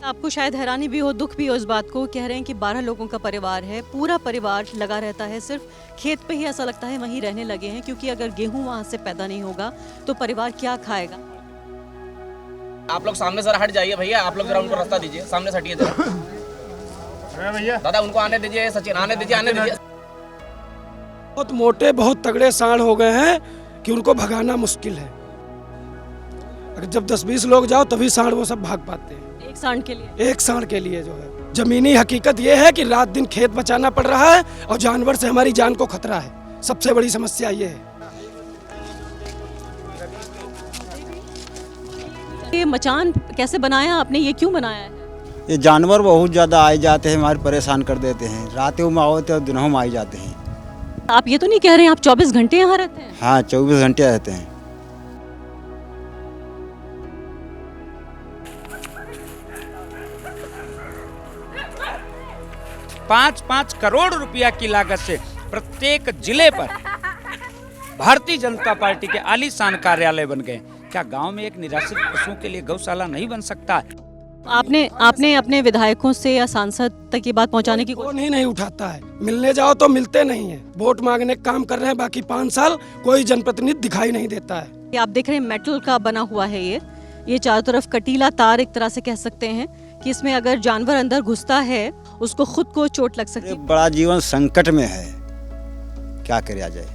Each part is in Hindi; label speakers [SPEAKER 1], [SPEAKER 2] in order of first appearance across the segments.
[SPEAKER 1] आपको शायद हैरानी भी हो, दुख भी हो इस बात को, कह रहे हैं कि 12 लोगों का परिवार है, पूरा परिवार लगा रहता है सिर्फ खेत पे ही, ऐसा लगता है वहीं रहने लगे हैं, क्योंकि अगर गेहूं वहां से पैदा नहीं होगा तो परिवार क्या खाएगा।
[SPEAKER 2] आप लोग सामने जरा हट जाइए भैया, आप लोग जरा उनको रास्ता दीजिए, सामने से हटिए जरा भैया, दादा उनको आने दीजिए, सचिन आने दीजिए, आने दीजिए।
[SPEAKER 3] बहुत मोटे बहुत तगड़े सांड हो गए हैं कि उनको भगाना मुश्किल है। अगर जब 10-20 लोग जाओ तभी सांड वो सब भाग पाते हैं।
[SPEAKER 1] एक सांड के लिए,
[SPEAKER 3] एक सांड के लिए जो है जमीनी हकीकत ये है कि रात दिन खेत बचाना पड़ रहा है और जानवर से हमारी जान को खतरा है। सबसे बड़ी समस्या ये है।
[SPEAKER 1] ये मचान कैसे बनाया आपने, ये क्यों बनाया है?
[SPEAKER 4] ये जानवर बहुत ज़्यादा आए जाते हैं, हमारे परेशान कर देते हैं। रातों में आओ तो दिनों में आ जाते हैं।
[SPEAKER 1] आप ये तो नहीं कह रहे हैं आप 24 घंटे यहाँ रहते हैं?
[SPEAKER 4] हाँ, 24 घंटे रहते हैं।
[SPEAKER 5] 5-5 करोड़ रुपया की लागत से प्रत्येक जिले पर भारतीय जनता पार्टी के आलीशान कार्यालय बन गए। क्या गांव में एक निराश्रित पशुओं के लिए गौशाला नहीं बन सकता?
[SPEAKER 1] आपने अपने विधायकों से या सांसद तक ये बात पहुंचाने की
[SPEAKER 3] कौन ही नहीं उठाता है। मिलने जाओ तो मिलते नहीं है। वोट मांगने का काम कर रहे हैं, बाकी 5 साल कोई जनप्रतिनिधि दिखाई नहीं देता है।
[SPEAKER 1] आप देख रहे हैं मेटल का बना हुआ है ये चारों तरफ कटीला तार, एक तरह से कह सकते हैं कि इसमें अगर जानवर अंदर घुसता है उसको खुद को चोट लग सकती है।
[SPEAKER 4] बड़ा जीवन संकट में है, क्या किया जाए।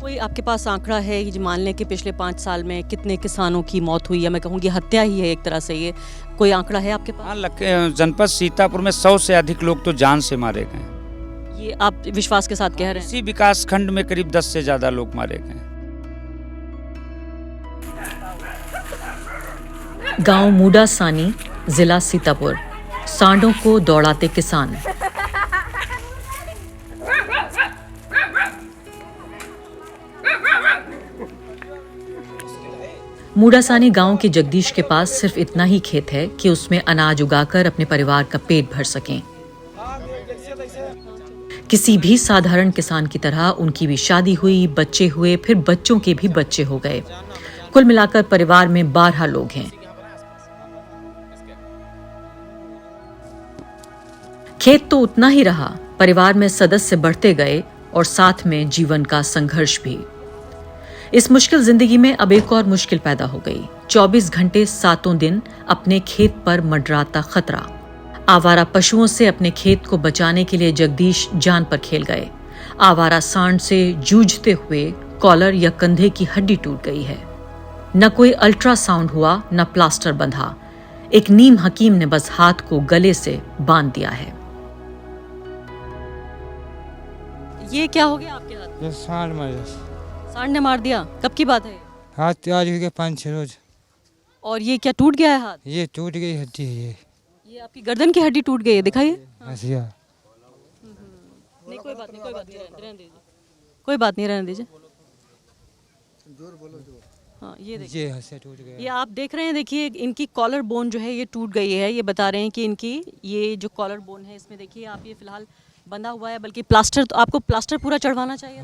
[SPEAKER 1] कोई आपके पास आंकड़ा है ये मान लें कि पिछले 5 साल में कितने किसानों की मौत हुई, या मैं कहूँगी हत्या ही है एक तरह से, ये कोई आंकड़ा है आपके पास?
[SPEAKER 5] हाँ, जनपद सीतापुर में 100 से अधिक लोग तो जान से मारे गए।
[SPEAKER 1] ये आप विश्वास के साथ कह रहे हैं?
[SPEAKER 5] इसी विकास खंड में करीब 10 से ज्यादा लोग मारे गए।
[SPEAKER 6] गांव मूडा सानी, जिला सीतापुर। सांडों को दौड़ाते किसान। मूडासानी गांव के जगदीश के पास सिर्फ इतना ही खेत है कि उसमें अनाज उगाकर अपने परिवार का पेट भर सकें। किसी भी साधारण किसान की तरह उनकी भी शादी हुई, बच्चे हुए, फिर बच्चों के भी बच्चे हो गए। कुल मिलाकर परिवार में 12 लोग हैं। खेत तो उतना ही रहा, परिवार में सदस्य बढ़ते गए और साथ में जीवन का संघर्ष भी। इस मुश्किल जिंदगी में अब एक और मुश्किल पैदा हो गई। 24 घंटे 7 दिन अपने खेत पर मंडराता खतरा। आवारा पशुओं से अपने खेत को बचाने के लिए जगदीश जान पर खेल गए। आवारा सांड से जूझते हुए कॉलर या कंधे की हड्डी टूट गई है। न कोई अल्ट्रासाउंड हुआ, न प्लास्टर बंधा। एक नीम हकीम ने बस हाथ को गले से बांध दिया है।
[SPEAKER 1] ये क्या हो गया आपके हाथ?
[SPEAKER 7] ये
[SPEAKER 1] सांड ने मार दिया? कब की बात है?
[SPEAKER 7] हाथ आज हो गया 5-6 रोज।
[SPEAKER 1] और ये क्या टूट गया है हाथ?
[SPEAKER 7] ये टूट गई हड्डी है।
[SPEAKER 1] ये आपकी गर्दन की हड्डी टूट गई है, दिखाइए।
[SPEAKER 7] हसिया
[SPEAKER 1] नहीं कोई बात नहीं, कोई बात नहीं, रहने दीजिए, कोई बात नहीं, रहने दीजिए। हाँ, ये देखिए,
[SPEAKER 7] ये हसिया टूट गया।
[SPEAKER 1] ये आप देख रहे हैं, देखिए इनकी कॉलर बोन जो है ये टूट गई है। ये बता रहे हैं कि इनकी ये जो कॉलर बोन है इसमें देखिए आप, ये फिलहाल बंधा हुआ है, बल्कि प्लास्टर तो आपको प्लास्टर पूरा चढ़वाना चाहिए।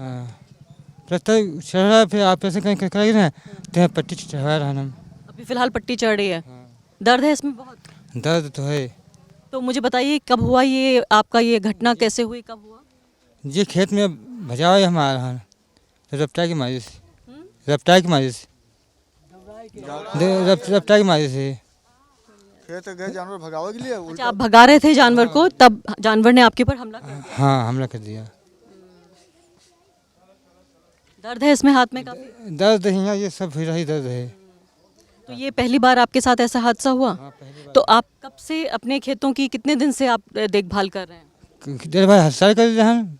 [SPEAKER 7] प्लास्टर चढ़ा, फिर आप ऐसे कहीं करेंगे ना तो पट्टी चढ़वा रहा हम।
[SPEAKER 1] अभी फिलहाल पट्टी चढ़ रही है। दर्द है इसमें बहुत?
[SPEAKER 7] दर्द तो है।
[SPEAKER 1] तो मुझे बताइए कब हुआ ये आपका, ये घटना कैसे हुई, कब हुआ?
[SPEAKER 7] ये खेत में भजावा है हमारा, रफ्तार की मारी से, रफ्तार की मारी से, रफ्तार की मारी से।
[SPEAKER 8] खेत गए जानवर भगावे के लिए।
[SPEAKER 1] अच्छा, आप भगा रहे थे जानवर को, तब जानवर ने आपके ऊपर हमला किया?
[SPEAKER 7] हाँ, हमला कर दिया।
[SPEAKER 1] दर्द है इसमें हाथ में काफी?
[SPEAKER 7] दर्द यहाँ ये सब फिर ही दर्द है।
[SPEAKER 1] तो ये पहली बार आपके साथ ऐसा हादसा हुआ?
[SPEAKER 7] हाँ,
[SPEAKER 1] तो आप कब से अपने खेतों की, कितने दिन से आप देखभाल कर रहे हैं?
[SPEAKER 7] तेरे भाई हसार कर रहे हैं,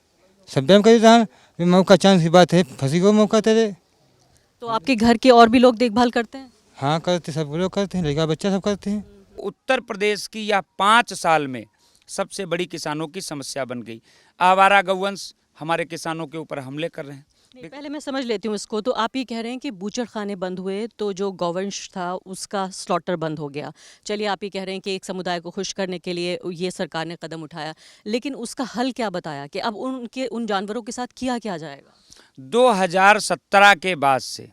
[SPEAKER 7] सब टाइम कर रहे हैं। मौका चांस की बात है, फंसी को मौका तेरे।
[SPEAKER 1] तो आपके घर के और भी लोग देखभाल करते हैं?
[SPEAKER 7] हाँ, करते, सब लोग करते हैं, लड़का बच्चा सब करते हैं।
[SPEAKER 5] उत्तर प्रदेश की यह 5 साल में सबसे बड़ी किसानों की समस्या बन गई। आवारा गौवंश हमारे किसानों के ऊपर हमले कर रहे हैं।
[SPEAKER 1] नहीं, पहले मैं समझ लेती हूँ इसको। तो आप ये कह रहे हैं कि बूचड़ खाने बंद हुए तो जो गौवंश था उसका स्लॉटर बंद हो गया। चलिए, आप ये कह रहे हैं कि एक समुदाय को खुश करने के लिए ये सरकार ने कदम उठाया, लेकिन उसका हल क्या बताया कि अब उन जानवरों के साथ किया क्या जाएगा?
[SPEAKER 5] 2017 के बाद से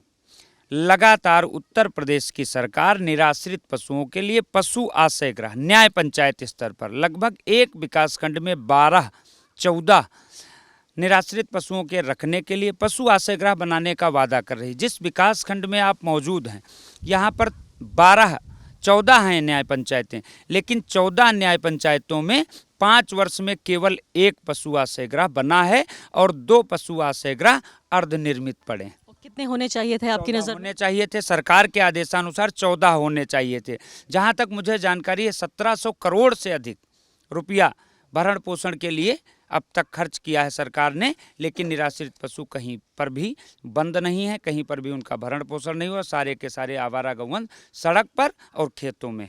[SPEAKER 5] लगातार उत्तर प्रदेश की सरकार निराश्रित पशुओं के लिए पशु आश्रय गृह न्याय पंचायत स्तर पर लगभग एक विकासखंड में 12-14 निराश्रित पशुओं के रखने के लिए पशु आश्रय गृह बनाने का वादा कर रही। जिस विकासखंड में आप मौजूद हैं यहाँ पर 14 हैं न्याय पंचायतें, लेकिन 14 न्याय पंचायतों में 5 वर्ष में केवल एक पशु आश्रय गृह बना है और 2 पशु आश्रय गृह अर्धनिर्मित पड़े हैं।
[SPEAKER 1] कितने होने चाहिए थे आपकी नज़र में?
[SPEAKER 5] होने चाहिए थे, सरकार के आदेशानुसार 14 होने चाहिए थे। जहां तक मुझे जानकारी है 1700 करोड़ से अधिक रुपया भरण पोषण के लिए अब तक खर्च किया है सरकार ने, लेकिन निराश्रित पशु कहीं पर भी बंद नहीं है, कहीं पर भी उनका भरण पोषण नहीं हुआ। सारे के सारे आवारा गौवंश सड़क पर और खेतों में।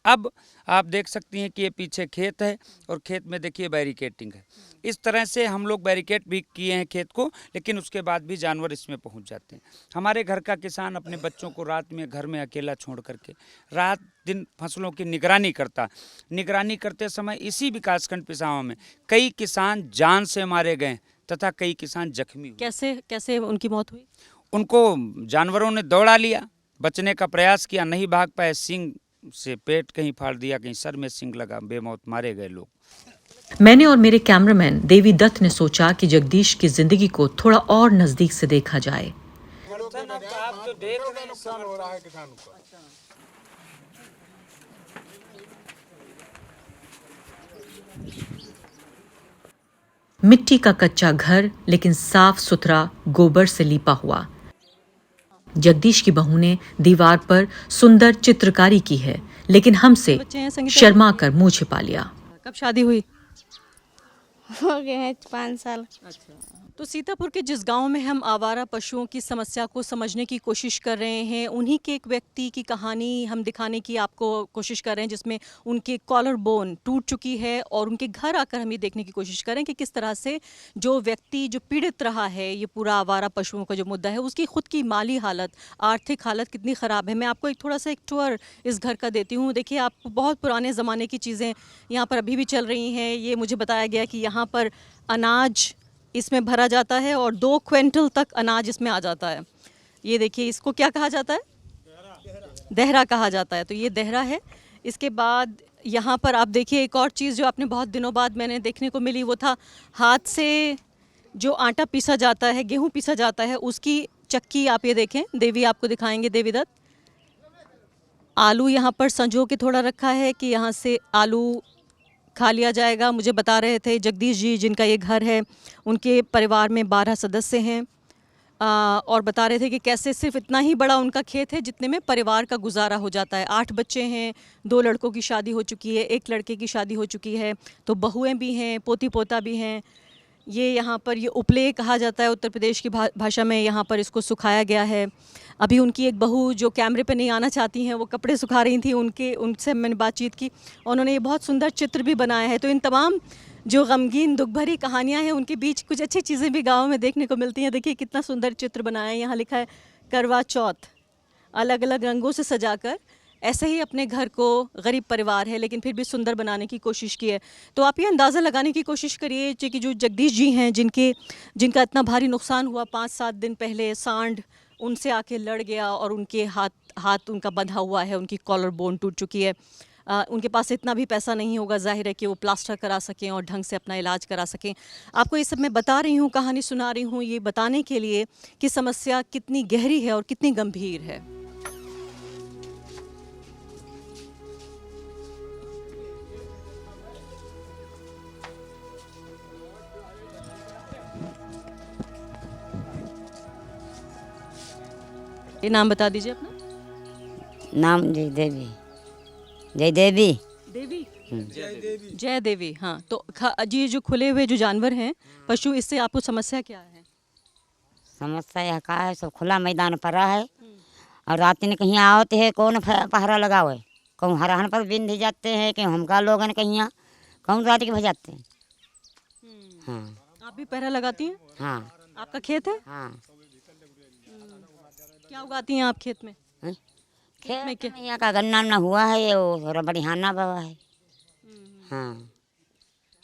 [SPEAKER 5] अब आप देख सकती हैं कि ये पीछे खेत है और खेत में देखिए बैरिकेटिंग है। इस तरह से हम लोग बैरिकेड भी किए हैं खेत को, लेकिन उसके बाद भी जानवर इसमें पहुंच जाते हैं। हमारे घर का किसान अपने बच्चों को रात में घर में अकेला छोड़ करके रात दिन फसलों की निगरानी करता। निगरानी करते समय इसी विकासखंड पिसावा में कई किसान जान से मारे गए तथा कई किसान जख्मी हुए।
[SPEAKER 1] कैसे उनकी मौत हुई?
[SPEAKER 5] उनको जानवरों ने दौड़ा लिया, बचने का प्रयास किया, नहीं भाग पाए, सींग से पेट कहीं फाड़ दिया, कहीं सर में सींग लगा, बेमौत मारे गए लोग।
[SPEAKER 6] मैंने और मेरे कैमरामैन देवी दत्त ने सोचा कि जगदीश की जिंदगी को थोड़ा और नजदीक से देखा जाए।
[SPEAKER 5] आप जो देख रहे हैं नुकसान हो रहा है किसानों को।
[SPEAKER 6] मिट्टी का कच्चा घर, लेकिन साफ सुथरा गोबर से लीपा हुआ। जगदीश की बहू ने दीवार पर सुंदर चित्रकारी की है, लेकिन हमसे शर्मा कर मुंह छिपा लिया।
[SPEAKER 1] कब शादी हुई?
[SPEAKER 9] हो गए हैं 5 साल।
[SPEAKER 1] तो सीतापुर के जिस गांव में हम आवारा पशुओं की समस्या को समझने की कोशिश कर रहे हैं, उन्हीं के एक व्यक्ति की कहानी हम दिखाने की आपको कोशिश कर रहे हैं, जिसमें उनके कॉलर बोन टूट चुकी है और उनके घर आकर हम ये देखने की कोशिश करें कि किस तरह से जो व्यक्ति जो पीड़ित रहा है, ये पूरा आवारा पशुओं का जो मुद्दा है, उसकी खुद की माली हालत, आर्थिक हालत कितनी ख़राब है। मैं आपको एक थोड़ा सा एक टूर इस घर का देती हूँ। देखिए, आपको बहुत पुराने ज़माने की चीज़ें यहाँ पर अभी भी चल रही हैं। ये मुझे बताया गया कि यहाँ पर अनाज इसमें भरा जाता है और 2 क्विंटल तक अनाज इसमें आ जाता है। ये देखिए, इसको क्या कहा जाता है? देहरा कहा जाता है। तो ये देहरा है। इसके बाद यहाँ पर आप देखिए एक और चीज़ जो आपने बहुत दिनों बाद मैंने देखने को मिली, वो था हाथ से जो आटा पीसा जाता है, गेहूँ पीसा जाता है, उसकी चक्की। आप ये देखें, देवी आपको दिखाएंगे, देवी दत्त। आलू यहाँ पर संजो के थोड़ा रखा है कि यहाँ से आलू खा लिया जाएगा। मुझे बता रहे थे जगदीश जी, जिनका ये घर है, उनके परिवार में 12 सदस्य हैं और बता रहे थे कि कैसे सिर्फ इतना ही बड़ा उनका खेत है जितने में परिवार का गुजारा हो जाता है। 8 बच्चे हैं, 2 लड़कों की शादी हो चुकी है, 1 लड़के की शादी हो चुकी है, तो बहुएं भी हैं, पोती पोता भी हैं। ये यहाँ पर ये उपले कहा जाता है उत्तर प्रदेश की भाषा में। यहाँ पर इसको सुखाया गया है। अभी उनकी एक बहू जो कैमरे पे नहीं आना चाहती हैं, वो कपड़े सुखा रही थी, उनसे मैंने बातचीत की। उन्होंने ये बहुत सुंदर चित्र भी बनाया है। तो इन तमाम जो गमगीन दुख भरी कहानियाँ हैं, उनके बीच कुछ अच्छी चीज़ें भी गाँव में देखने को मिलती हैं। देखिए कितना सुंदर चित्र बनाया है। यहाँ लिखा है करवा चौथ, अलग अलग रंगों से सजाकर ऐसे ही अपने घर को, गरीब परिवार है लेकिन फिर भी सुंदर बनाने की कोशिश की है। तो आप ये अंदाज़ा लगाने की कोशिश करिए कि जो जगदीश जी हैं, जिनका इतना भारी नुकसान हुआ 5-7 दिन पहले, सांड उनसे आके लड़ गया और उनके हाथ उनका बंधा हुआ है, उनकी कॉलर बोन टूट चुकी है। उनके पास इतना भी पैसा नहीं होगा ज़ाहिर है कि वो प्लास्टर करा सकें और ढंग से अपना इलाज करा सकें। आपको ये सब मैं बता रही हूँ, कहानी सुना रही हूँ, ये बताने के लिए कि समस्या कितनी गहरी है और कितनी गंभीर है। ये नाम बता दीजिए अपना।
[SPEAKER 9] नाम जय देवी। जय देवी।
[SPEAKER 1] देवी। जय देवी। हाँ, तो जी जो खुले हुए जो जानवर हैं, पशु, इससे आपको समस्या क्या है?
[SPEAKER 9] समस्या यह का है, सब खुला मैदान पड़ा है और रात में कहीं आवते है, कौन पहरा लगावे, कहूँ हराहन पर बिंद जाते हैं कि हमका लोगन कहीं कहूँ रात के भजाते हैं। हाँ,
[SPEAKER 1] आप भी पहरा लगाती हैं?
[SPEAKER 9] हाँ।
[SPEAKER 1] आपका खेत है?
[SPEAKER 9] हाँ।
[SPEAKER 1] क्या उगाती हैं आप खेत में?
[SPEAKER 9] खेत में यहाँ का गन्ना हुआ है, ये थोड़ा बढ़ियाना बाबा है। हाँ।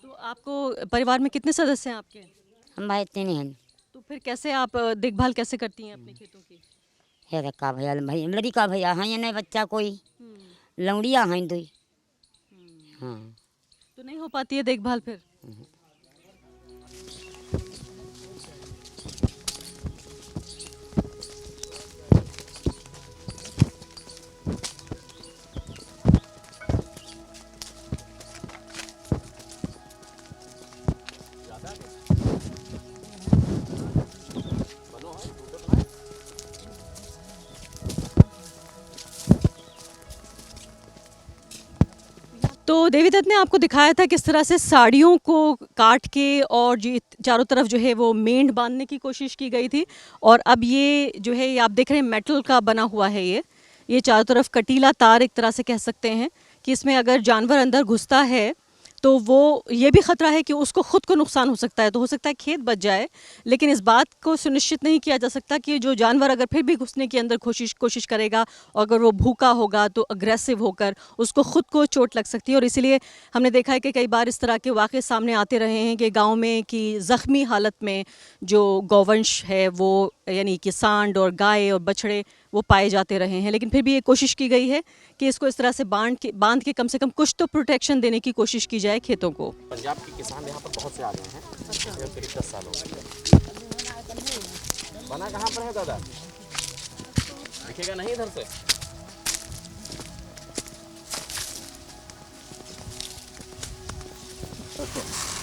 [SPEAKER 1] तो आपको परिवार में कितने सदस्य हैं आपके?
[SPEAKER 9] हम भाई 3 हैं।
[SPEAKER 1] तो फिर कैसे आप देखभाल कैसे करती हैं अपने खेतों की?
[SPEAKER 9] हे रखा भैया भाई लड़का भैया हाँ ये नहीं बच्चा कोई लौड़िया हैं दुई। हाँ
[SPEAKER 1] तो नहीं हो पाती है देखभाल फिर? तो देवीदत्त ने आपको दिखाया था किस तरह से साड़ियों को काट के और जो चारों तरफ जो है वो मेंढ बांधने की कोशिश की गई थी, और अब ये जो है ये आप देख रहे हैं मेटल का बना हुआ है। ये चारों तरफ कटीला तार एक तरह से कह सकते हैं कि इसमें अगर जानवर अंदर घुसता है तो वो ये भी ख़तरा है कि उसको ख़ुद को नुकसान हो सकता है, तो हो सकता है खेत बच जाए, लेकिन इस बात को सुनिश्चित नहीं किया जा सकता कि जो जानवर अगर फिर भी घुसने की अंदर कोशिश करेगा और अगर वो भूखा होगा तो अग्रेसिव होकर उसको ख़ुद को चोट लग सकती है। और इसीलिए हमने देखा है कि कई बार इस तरह के वाक़े सामने आते रहे हैं कि गाँव में कि ज़ख्मी हालत में जो गौवंश है वो यानी कि सांड और गाय और बछड़े वो पाए जाते रहे हैं, लेकिन फिर भी ये कोशिश की गई है कि इसको इस तरह से बांध के कम से कम कुछ तो प्रोटेक्शन देने की कोशिश की जाए खेतों को।
[SPEAKER 2] पंजाब के किसान यहाँ पर बहुत से आ गए हैं, करीब 10 साल हो गए। बना कहाँ पर है दादा, दिखेगा नहीं इधर से?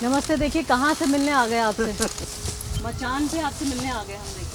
[SPEAKER 1] नमस्ते, देखिए कहाँ से मिलने आ गए आपसे, मचान पे आपसे मिलने आ गए हम। देखिए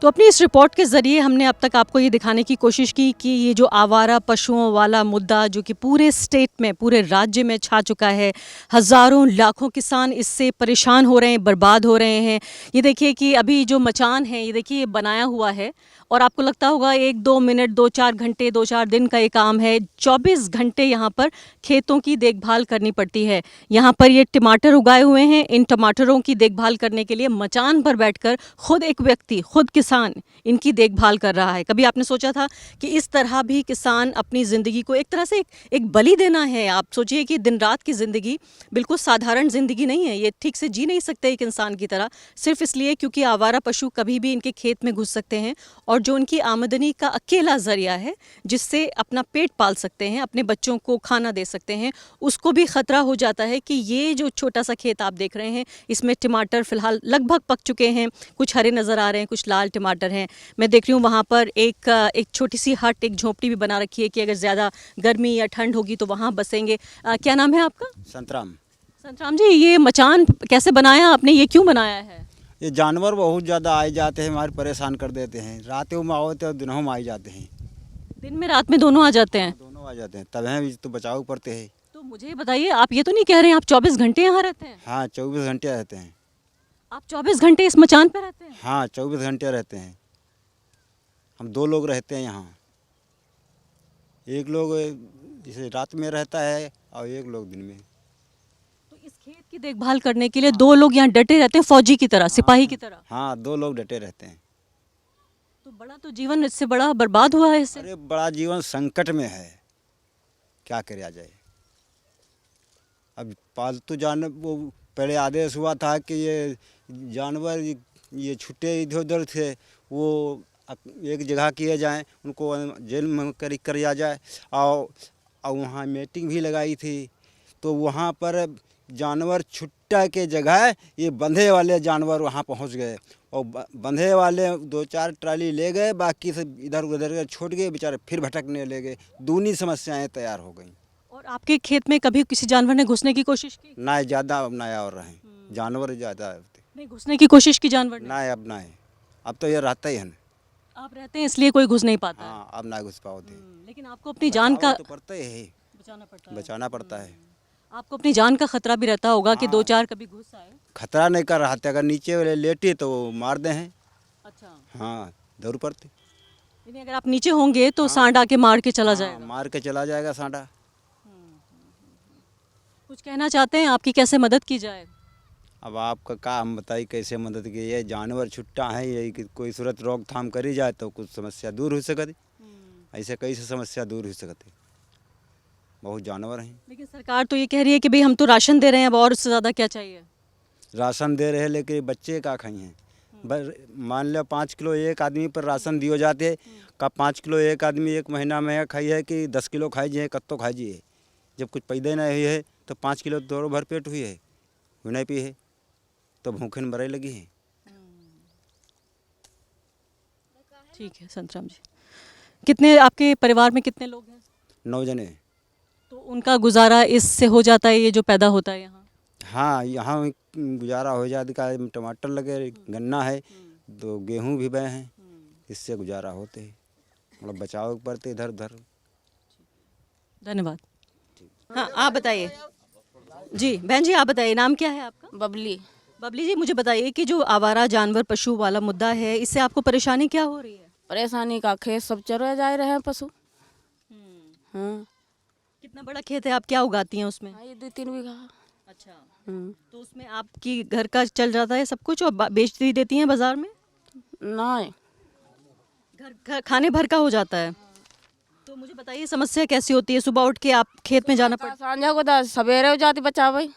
[SPEAKER 1] तो अपनी इस रिपोर्ट के ज़रिए हमने अब तक आपको ये दिखाने की कोशिश की कि ये जो आवारा पशुओं वाला मुद्दा जो कि पूरे स्टेट में, पूरे राज्य में छा चुका है, हज़ारों लाखों किसान इससे परेशान हो रहे हैं, बर्बाद हो रहे हैं। ये देखिए कि अभी जो मचान है ये देखिए ये बनाया हुआ है और आपको लगता होगा 1-2 मिनट, 2-4 घंटे, 2-4 दिन का ये काम है। 24 घंटे यहाँ पर खेतों की देखभाल करनी पड़ती है। यहाँ पर ये टमाटर उगाए हुए हैं, इन टमाटरों की देखभाल करने के लिए मचान पर बैठकर खुद एक व्यक्ति, खुद किसान इनकी देखभाल कर रहा है। कभी आपने सोचा था कि इस तरह भी किसान अपनी ज़िंदगी को एक तरह से एक बलि देना है? आप सोचिए कि दिन रात की ज़िंदगी बिल्कुल साधारण ज़िंदगी नहीं है, ये ठीक से जी नहीं सकते एक इंसान की तरह, सिर्फ इसलिए क्योंकि आवारा पशु कभी भी इनके खेत में घुस सकते हैं और जो उनकी आमदनी का अकेला ज़रिया है जिससे अपना पेट पाल सकते हैं, अपने बच्चों को खाना दे सकते हैं, उसको भी ख़तरा हो जाता है कि ये जो छोटा सा खेत आप देख रहे हैं इसमें टमाटर फ़िलहाल लगभग पक चुके हैं, कुछ हरे नज़र आ रहे हैं, कुछ लाल टमाटर हैं। मैं देख रही हूँ वहाँ पर एक छोटी सी हट, एक झोपड़ी भी बना रखी है कि अगर ज़्यादा गर्मी या ठंड होगी तो वहाँ बसेंगे। क्या नाम है आपका?
[SPEAKER 4] संतराम।
[SPEAKER 1] संतराम जी, ये मचान कैसे बनाया आपने, ये क्यों बनाया है?
[SPEAKER 4] ये जानवर बहुत ज़्यादा आए जाते हैं, हमारे परेशान कर देते हैं। रातों में आओते और दिनों में आ जाते हैं।
[SPEAKER 1] दिन में रात में दोनों आ जाते हैं?
[SPEAKER 4] दोनों आ जाते हैं, तब हैं भी तो बचाव पड़ते हैं।
[SPEAKER 1] तो मुझे बताइए, आप ये तो नहीं कह रहे हैं आप 24 घंटे यहाँ रहते हैं?
[SPEAKER 4] हाँ 24 घंटे रहते हैं।
[SPEAKER 1] आप 24 घंटे इस मचान पे रहते हैं?
[SPEAKER 4] हाँ 24 घंटे रहते हैं। हम 2 लोग रहते हैं यहाँ, एक लोग जैसे रात में रहता है और एक लोग दिन में।
[SPEAKER 1] तो इस खेत की देखभाल करने के लिए 2 लोग यहाँ डटे रहते हैं, फौजी की तरह, सिपाही की तरह?
[SPEAKER 4] हाँ 2 लोग डटे रहते हैं।
[SPEAKER 1] तो बड़ा तो जीवन इससे बड़ा बर्बाद हुआ है इससे।
[SPEAKER 4] अरे बड़ा जीवन संकट में है, क्या किया जाए। अब पालतू जानवर, वो पहले आदेश हुआ था कि ये जानवर ये छुट्टे इधर उधर थे वो एक जगह किए जाएं, उनको जेल में किया जाए। और वहाँ मीटिंग भी लगाई थी, तो वहाँ पर जानवर छुट्टा के जगह ये बंधे वाले जानवर वहाँ पहुँच गए और बंधे वाले 2-4 ट्राली ले गए, बाकी से इधर उधर छोड़ गए, बेचारे फिर भटकने लगे। दूनी समस्याएं तैयार हो गई।
[SPEAKER 1] और आपके खेत में कभी किसी जानवर ने घुसने की कोशिश की?
[SPEAKER 4] ना ज़्यादा अब नया और रहे जानवर ज़्यादा
[SPEAKER 1] नहीं घुसने की कोशिश की जानवर ने?
[SPEAKER 4] ना अब ना है, अब तो ये रहता ही है।
[SPEAKER 1] आप रहते हैं इसलिए कोई घुस नहीं पाता है।
[SPEAKER 4] हाँ अब ना घुस पाओ थे।
[SPEAKER 1] लेकिन आपको अपनी जान का
[SPEAKER 4] तो पड़ता ही है, बचाना पड़ता है।
[SPEAKER 1] आपको अपनी जान का खतरा भी रहता होगा कि 2-4 कभी घुस आए।
[SPEAKER 4] खतरा नहीं कर रहा था, अगर नीचे वाले लेटे तो मार दे हैं।
[SPEAKER 1] अच्छा,
[SPEAKER 4] हाँ जरूर पड़ते।
[SPEAKER 1] यानी अगर आप नीचे होंगे तो सांड आके मार के चला जाएगा।
[SPEAKER 4] मार के चला जाएगा सांडा।
[SPEAKER 1] कुछ कहना चाहते हैं, आपकी कैसे मदद की जाए?
[SPEAKER 4] अब आपका का हम बताइए कैसे मदद की। ये जानवर छुट्टा है, यही कि कोई सूरत रोकथाम करी जाए तो कुछ समस्या दूर हो सकती। ऐसे कैसे समस्या दूर हो सकती, बहुत जानवर हैं।
[SPEAKER 1] लेकिन सरकार तो ये कह रही है कि भाई हम तो राशन दे रहे हैं, अब और उससे ज़्यादा क्या चाहिए?
[SPEAKER 4] राशन दे रहे हैं लेकिन बच्चे का खाई हैं। मान लो 5 किलो एक आदमी पर राशन दियो जाते का 5 किलो एक आदमी एक महीना में खाई है कि 10 किलो खाई जी कत्तो खाई जी है। जब कुछ पैदा नहीं हुई है तो 5 किलो तो भर पेट हुई है, हुई नहीं पी है तो भूखे में मरे लगी है।
[SPEAKER 1] ठीक है संतराम जी, कितने आपके परिवार में कितने लोग हैं?
[SPEAKER 4] 9 जने।
[SPEAKER 1] तो उनका गुजारा इससे हो जाता है, ये जो पैदा होता है यहाँ?
[SPEAKER 4] हाँ, यहाँ गुजारा हो जाता का। टमाटर लगे, गन्ना है, तो गेहूँ भी बहे हैं, इससे गुजारा होते हैं। मतलब बचाव पड़ते इधर उधर।
[SPEAKER 1] धन्यवाद। हाँ आप बताइए जी, बहन जी आप बताइए, नाम क्या है आपका?
[SPEAKER 10] बबली।
[SPEAKER 1] बबली जी मुझे बताइए कि जो आवारा जानवर पशु वाला मुद्दा है, इससे आपको परेशानी क्या हो रही है?
[SPEAKER 10] परेशानी का खेत सब चरे जा रहे हैं पशु। हाँ।
[SPEAKER 1] कितना बड़ा खेत है, आप क्या उगाती हैं उसमें?
[SPEAKER 10] ये 2-3 बीघा।
[SPEAKER 1] अच्छा, तो उसमें आपकी घर का चल जाता है सब कुछ और बेच भी देती हैं बाजार में?
[SPEAKER 10] नहीं,
[SPEAKER 1] घर खाने भर का हो जाता है। तो मुझे बताइए समस्या कैसी होती है? सुबह उठ के आप खेत में जाना पड़ता है?
[SPEAKER 10] सांझा को सवेरे हो जाती बचावे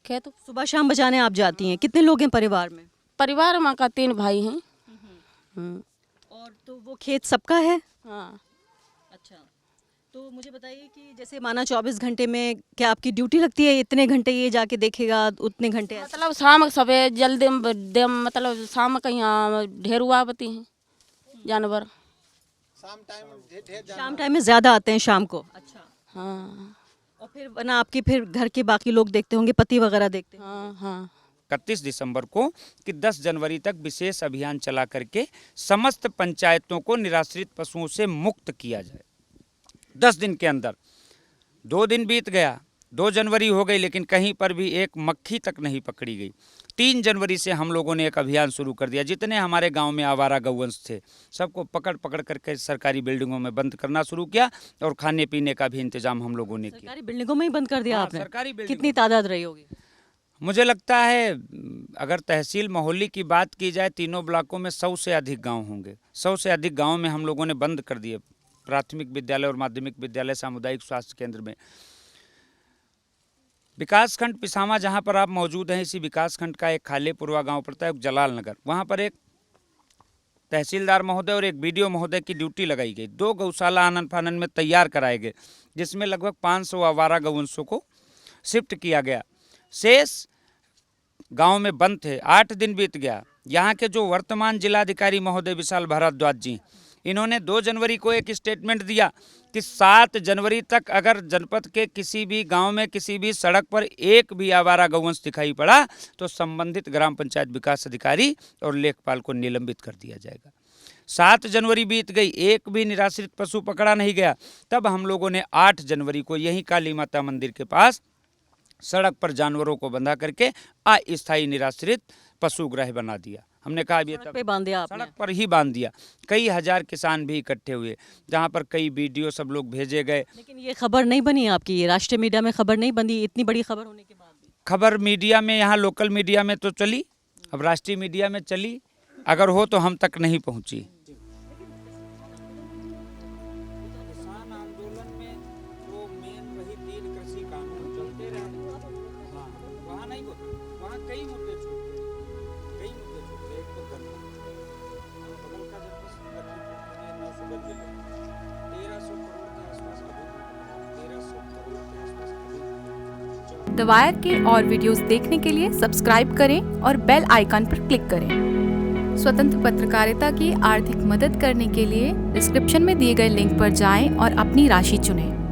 [SPEAKER 10] खेत।
[SPEAKER 1] सुबह शाम बचाने आप जाती हैं? कितने लोग हैं परिवार में?
[SPEAKER 10] परिवार में का 3 भाई हैं।
[SPEAKER 1] और तो वो खेत सबका है?
[SPEAKER 10] हाँ।
[SPEAKER 1] अच्छा, तो मुझे बताइए कि जैसे माना 24 घंटे में क्या आपकी ड्यूटी लगती है? इतने घंटे ये जाके देखेगा, उतने घंटे ऐसे?
[SPEAKER 10] मतलब शाम सवेरे जल्दी मतलब शाम कहीं ढेर हुआ बती हैं जानवर।
[SPEAKER 1] शाम टाइम में ज़्यादा आते हैं शाम को? अच्छा
[SPEAKER 10] हाँ।
[SPEAKER 1] और फिर ना आपके फिर घर के बाकी लोग देखते होंगे, पति वगैरह देखते हैं?
[SPEAKER 10] हाँ हाँ।
[SPEAKER 5] 31 दिसंबर को कि 10 जनवरी तक विशेष अभियान चला करके समस्त पंचायतों को निराश्रित पशुओं से मुक्त किया जाए। 10 दिन के अंदर 2 दिन बीत गया, 2 जनवरी हो गई, लेकिन कहीं पर भी एक मक्खी तक नहीं पकड़ी गई। 3 जनवरी से हम लोगों ने एक अभियान शुरू कर दिया। जितने हमारे गांव में आवारा गौवंश थे सबको पकड़ पकड़ करके सरकारी बिल्डिंगों में बंद करना शुरू किया और खाने पीने का भी इंतजाम हम लोगों ने किया।
[SPEAKER 1] सरकारी बिल्डिंगों में ही बंद कर दिया
[SPEAKER 5] हाँ,
[SPEAKER 1] आपने?
[SPEAKER 5] सरकारी बिल्डिंगों
[SPEAKER 1] कितनी तादाद रही होगी?
[SPEAKER 5] मुझे लगता है अगर तहसील मोहल्ली की बात की जाए, तीनों ब्लॉकों में 100 से अधिक गांव होंगे। 100 से अधिक गांव में हम लोगों ने बंद कर दिए। प्राथमिक विद्यालय और माध्यमिक विद्यालय, सामुदायिक स्वास्थ्य केंद्र में। विकासखंड पिसामा जहां पर आप मौजूद हैं, इसी विकासखंड का एक खालेपुरवा गांव पड़ता है, जलाल नगर। वहां पर एक तहसीलदार महोदय और एक बीडीओ महोदय की ड्यूटी लगाई गई। 2 गौशाला आनन फानन में तैयार कराए गए, जिसमें लगभग 500 आवारा गौवंशों को शिफ्ट किया गया। शेष गांव में बंद थे। 8 दिन बीत गया। यहाँ के जो वर्तमान जिलाधिकारी महोदय विशाल भारद्वाज जी, इन्होंने 2 जनवरी को एक स्टेटमेंट दिया कि 7 जनवरी तक अगर जनपद के किसी भी गांव में किसी भी सड़क पर एक भी आवारा गौवंश दिखाई पड़ा तो संबंधित ग्राम पंचायत विकास अधिकारी और लेखपाल को निलंबित कर दिया जाएगा। 7 जनवरी बीत गई, एक भी निराश्रित पशु पकड़ा नहीं गया। तब हम लोगों ने 8 जनवरी को यहीं काली माता मंदिर के पास सड़क पर जानवरों को बंधा करके अस्थायी निराश्रित पशु गृह बना दिया। हमने कहा ये
[SPEAKER 1] पे बांध दिया आपने?
[SPEAKER 5] सड़क पर ही बांध दिया। कई हजार किसान भी इकट्ठे हुए, जहां पर कई वीडियो सब लोग भेजे गए।
[SPEAKER 1] लेकिन ये खबर नहीं बनी आपकी, ये राष्ट्रीय मीडिया में खबर नहीं बनी, इतनी बड़ी खबर होने के बाद भी?
[SPEAKER 5] खबर मीडिया में, यहाँ लोकल मीडिया में तो चली, अब राष्ट्रीय मीडिया में चली, अगर हो तो हम तक नहीं पहुंची। किसान आंदोलन में जो मेन वही 3 कृषि कानून चलते रहे। हाँ, वहाँ नहीं, वहाँ कई मुद्दे छूटे, एक तो गन्ना, बगल का जनपद लखीमपुर 900 जिले, 1300 करोड़ के आसपास अभी, 1300 करोड़ के आसपास अभी।
[SPEAKER 11] द वायर के और वीडियोस देखने के लिए सब्सक्राइब करें और बेल आइकन पर क्लिक करें। स्वतंत्र पत्रकारिता की आर्थिक मदद करने के लिए डिस्क्रिप्शन में दिए गए लिंक पर जाएं और अपनी राशि चुनें।